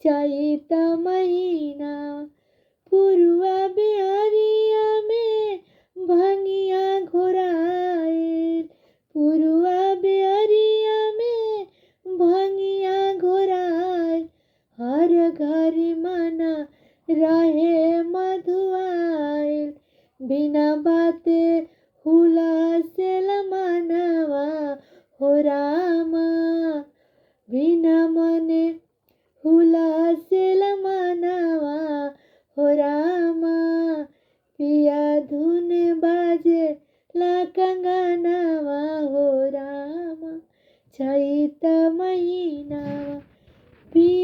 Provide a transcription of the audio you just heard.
चैत महीना पुरुआ बेअरिया में भंगिया घोराइल, पुरुआ बेअरिया में भंगिया घोराइल। हर घड़ी मन रहे मधुआइल, बिना बाते हुलासेल मनवा हो रामा, बिना मने हुलासेल मनवा हो रामा। पिया धुन बाजे ला कंगनवा हो रामा, चैत महीना पिया